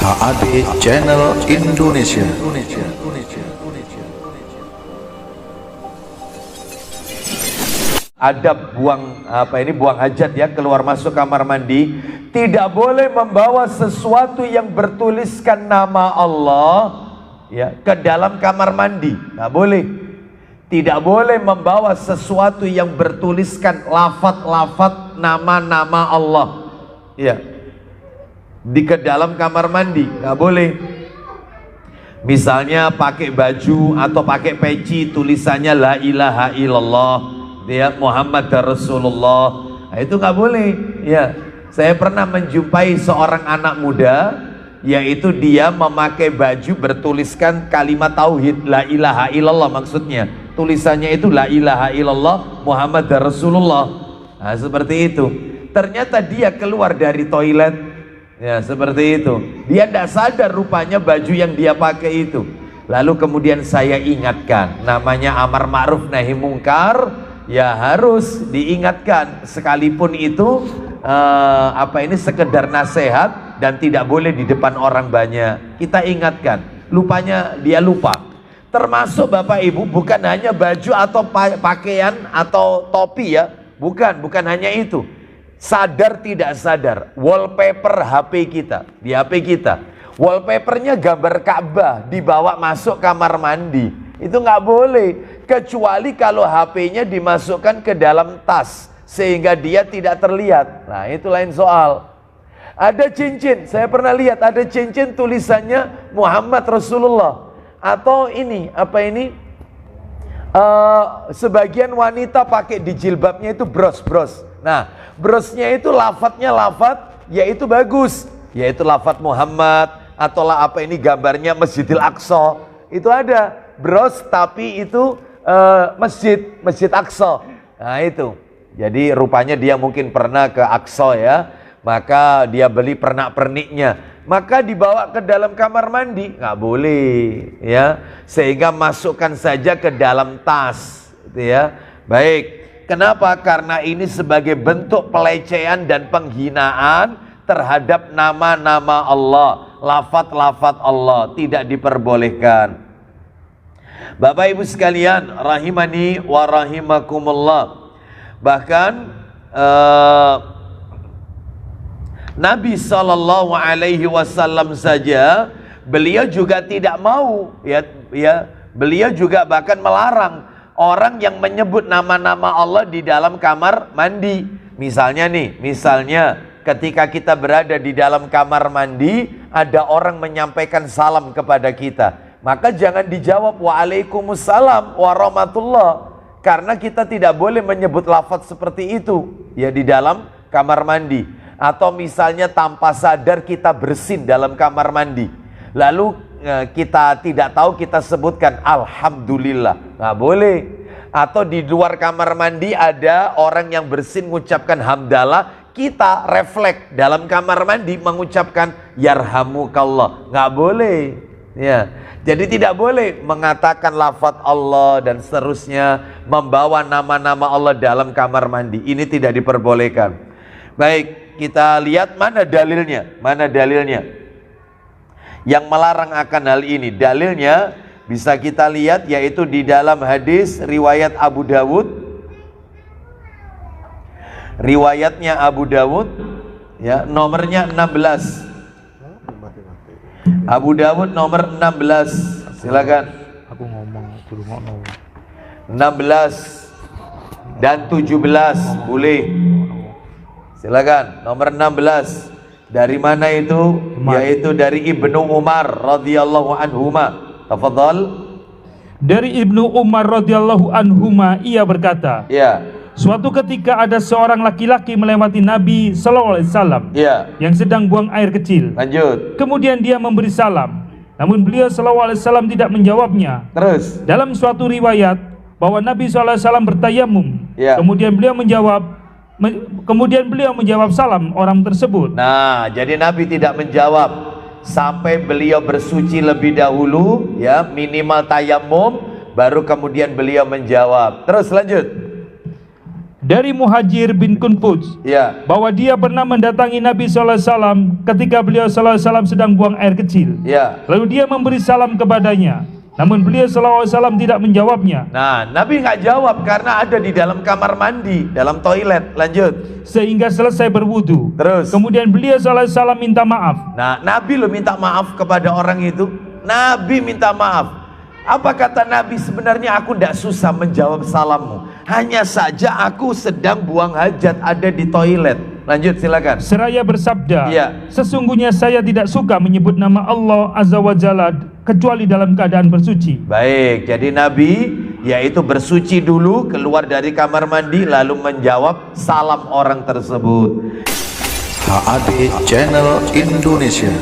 HAD Channel Indonesia. Adab buang hajat ya, keluar masuk kamar mandi, tidak boleh membawa sesuatu yang bertuliskan nama Allah ya ke dalam kamar mandi. Nggak boleh. Tidak boleh membawa sesuatu yang bertuliskan lafaz-lafaz nama-nama Allah ya ke dalam kamar mandi. Nggak boleh. Misalnya pakai baju atau pakai peci tulisannya la ilaha illallah ya, Muhammad Rasulullah, nah, itu nggak boleh ya. Saya pernah menjumpai seorang anak muda, yaitu dia memakai baju bertuliskan kalimat tauhid la ilaha illallah, maksudnya tulisannya itu la ilaha illallah Muhammad Rasulullah. Nah, seperti itu. Ternyata dia keluar dari toilet ya, seperti itu. Dia tidak sadar rupanya baju yang dia pakai itu. Lalu kemudian saya ingatkan, namanya amar ma'ruf nahi mungkar, ya harus diingatkan, sekalipun itu sekedar nasihat dan tidak boleh di depan orang banyak. Kita ingatkan, lupanya dia lupa. Termasuk Bapak Ibu, bukan hanya baju atau pakaian atau topi ya, bukan hanya itu. Sadar tidak sadar, wallpaper HP kita, di HP kita, wallpapernya gambar Ka'bah dibawa masuk kamar mandi. Itu nggak boleh, kecuali kalau HP-nya dimasukkan ke dalam tas sehingga dia tidak terlihat. Nah, itu lain soal. Ada cincin, saya pernah lihat ada cincin tulisannya Muhammad Rasulullah. Atau ini, sebagian wanita pakai di jilbabnya itu bros. Nah, brosnya itu lafadznya yaitu bagus, yaitu lafadz Muhammad, atau gambarnya Masjidil Aqsa. Itu ada bros tapi itu Masjid Aqsa. Nah, itu. Jadi rupanya dia mungkin pernah ke Aqsa ya, maka dia beli pernak-perniknya, maka dibawa ke dalam kamar mandi. Nggak boleh ya, sehingga masukkan saja ke dalam tas gitu ya. Baik. Kenapa? Karena ini sebagai bentuk pelecehan dan penghinaan terhadap nama-nama Allah, lafaz-lafaz Allah, tidak diperbolehkan. Bapak Ibu sekalian, rahimani wa rahimakumullah. Bahkan Nabi SAW saja, beliau juga tidak mau ya, beliau juga bahkan melarang orang yang menyebut nama-nama Allah di dalam kamar mandi. Misalnya ketika kita berada di dalam kamar mandi, ada orang menyampaikan salam kepada kita, maka jangan dijawab waalaikumsalam warahmatullah, karena kita tidak boleh menyebut lafaz seperti itu ya di dalam kamar mandi. Atau misalnya tanpa sadar kita bersin dalam kamar mandi, lalu kita tidak tahu, kita sebutkan alhamdulillah, nggak boleh. Atau di luar kamar mandi ada orang yang bersin mengucapkan hamdalah, kita refleks dalam kamar mandi mengucapkan yarhamukallah, nggak boleh ya. Jadi tidak boleh mengatakan lafaz Allah dan seterusnya, membawa nama-nama Allah dalam kamar mandi, ini tidak diperbolehkan. Baik, kita lihat mana dalilnya yang melarang akan hal ini. Dalilnya bisa kita lihat, yaitu di dalam hadis riwayat Abu Dawud. Riwayatnya Abu Dawud ya, nomornya 16. Abu Dawud nomor 16. Silakan. Aku ngomong 16 dan 17 boleh. Silakan, nomor 16. Dari mana itu? Yaitu dari Ibnu Umar radhiyallahu anhuma. Tafadhal. Dari Ibnu Umar radhiyallahu anhuma, ia berkata, ya, suatu ketika ada seorang laki-laki melewati Nabi sallallahu alaihi wasallam ya, yang sedang buang air kecil. Lanjut. Kemudian dia memberi salam, namun beliau sallallahu alaihi wasallam tidak menjawabnya. Terus. Dalam suatu riwayat bahwa Nabi sallallahu alaihi wasallam bertayamum, ya. Kemudian beliau menjawab salam orang tersebut. Nah, jadi Nabi tidak menjawab sampai beliau bersuci lebih dahulu ya, minimal tayamum, baru kemudian beliau menjawab. Terus lanjut. dari Muhajir bin Kunfuj Ya. bahwa dia pernah mendatangi Nabi SAW ketika beliau SAW sedang buang air kecil. Ya. Lalu dia memberi salam kepadanya, namun beliau SAW tidak menjawabnya, Nah, Nabi nggak jawab karena ada di dalam kamar mandi, dalam toilet. Lanjut. sehingga selesai berwudu. Terus. Kemudian beliau SAW minta maaf. Nah, Nabi lo minta maaf kepada orang itu. Nabi minta maaf. Apa kata Nabi? Sebenarnya aku tidak susah menjawab salammu. Hanya saja aku sedang buang hajat, ada di toilet. Lanjut, silakan. Seraya bersabda, Iya. sesungguhnya saya tidak suka menyebut nama Allah Azza wa Jalla kecuali dalam keadaan bersuci. Baik, jadi Nabi yaitu bersuci dulu, keluar dari kamar mandi, lalu menjawab salam orang tersebut. HAD Channel Indonesia.